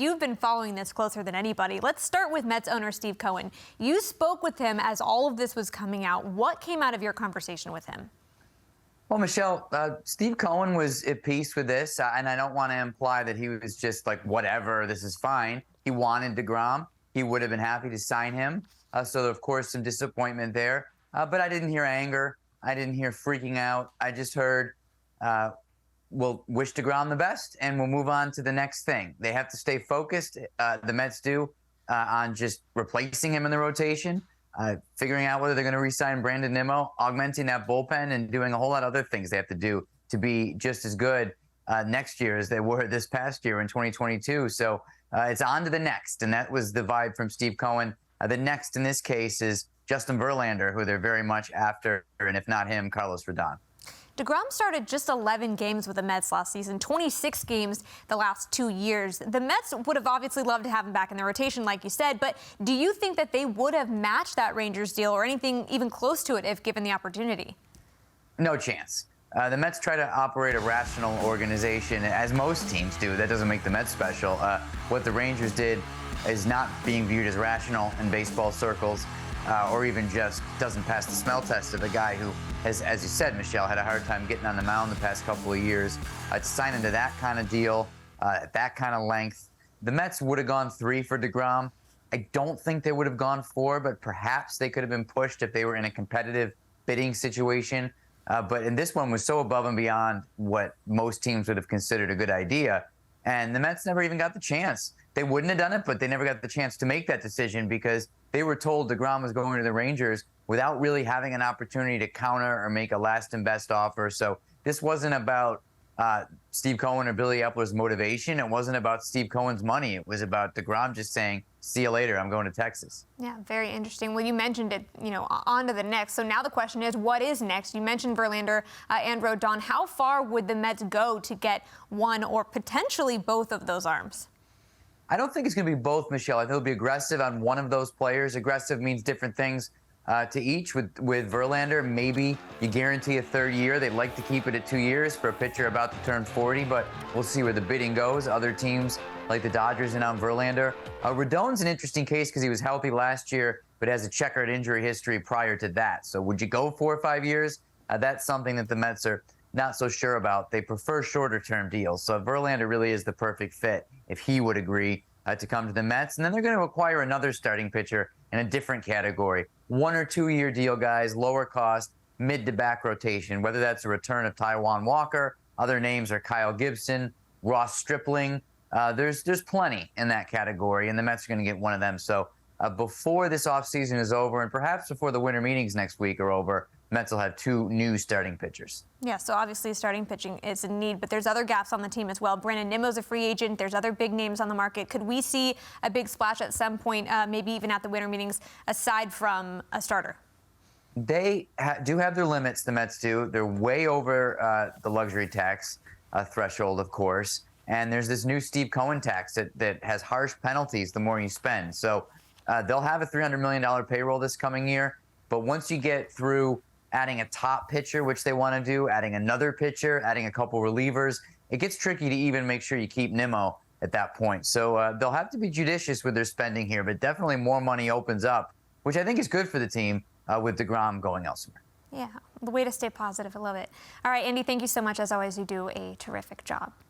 you've been following this closer than anybody. Let's start with Mets owner Steve Cohen. You spoke with him as all of this was coming out. What came out of your conversation with him? Well, Michelle, Steve Cohen was at peace with this, and I don't want to imply that he was just like, whatever, this is fine. He wanted deGrom. He would have been happy to sign him. So, of course, some disappointment there. But I didn't hear anger. I didn't hear freaking out. I just heard, we'll wish deGrom the best, and we'll move on to the next thing. They have to stay focused, the Mets do, on just replacing him in the rotation. Figuring out whether they're going to re-sign Brandon Nimmo, augmenting that bullpen, and doing a whole lot of other things they have to do to be just as good next year as they were this past year in 2022. So it's on to the next, and that was the vibe from Steve Cohen. The next in this case is Justin Verlander, who they're very much after, and if not him, Carlos Rodon. deGrom started just 11 games with the Mets last season, 26 games the last 2 years. The Mets would have obviously loved to have him back in the rotation, like you said, but do you think that they would have matched that Rangers deal or anything even close to it if given the opportunity? No chance. The Mets try to operate a rational organization, as most teams do. That doesn't make the Mets special. What the Rangers did is not being viewed as rational in baseball circles. Or even just doesn't pass the smell test of a guy who has, as you said, Michelle, had a hard time getting on the mound the past couple of years. To sign into that kind of deal, at that kind of length, the Mets would have gone 3 for deGrom. I don't think they would have gone 4, but perhaps they could have been pushed if they were in a competitive bidding situation. But in this one was so above and beyond what most teams would have considered a good idea. And the Mets never even got the chance. They wouldn't have done it, but they never got the chance to make that decision because they were told deGrom was going to the Rangers without really having an opportunity to counter or make a last and best offer. So this wasn't about Steve Cohen or Billy Epler's motivation. It wasn't about Steve Cohen's money. It was about deGrom just saying, see you later, I'm going to Texas. Yeah, very interesting. Well, you mentioned it, on to the next. So now the question is, what is next? You mentioned Verlander and Rodon. How far would the Mets go to get one or potentially both of those arms? I don't think it's going to be both, Michelle. I think it'll be aggressive on one of those players. Aggressive means different things to each. With Verlander, maybe you guarantee a third year. They'd like to keep it at 2 years for a pitcher about to turn 40, but we'll see where the bidding goes. Other teams, like the Dodgers and on Verlander. Rodon's an interesting case because he was healthy last year, but has a checkered injury history prior to that. So would you go 4 or 5 years? That's something that the Mets are not so sure about. They prefer shorter-term deals. So Verlander really is the perfect fit if he would agree to come to the Mets. And then they're going to acquire another starting pitcher in a different category. 1 or 2 year deal, guys, lower cost, mid to back rotation, whether that's a return of Taijuan Walker. Other names are Kyle Gibson, Ross Stripling. There's plenty in that category, and the Mets are going to get one of them. So before this offseason is over, and perhaps before the winter meetings next week are over, Mets will have 2 new starting pitchers. Yeah, so obviously starting pitching is in need, but there's other gaps on the team as well. Brandon Nimmo's a free agent. There's other big names on the market. Could we see a big splash at some point, maybe even at the winter meetings, aside from a starter? They do have their limits, the Mets do. They're way over the luxury tax threshold, of course. And there's this new Steve Cohen tax that has harsh penalties the more you spend. So they'll have a $300 million payroll this coming year. But once you get through adding a top pitcher, which they want to do, adding another pitcher, adding a couple relievers, it gets tricky to even make sure you keep Nimmo at that point. So they'll have to be judicious with their spending here, but definitely more money opens up, which I think is good for the team with deGrom going elsewhere. Yeah, the way to stay positive. I love it. All right, Andy, thank you so much. As always, you do a terrific job.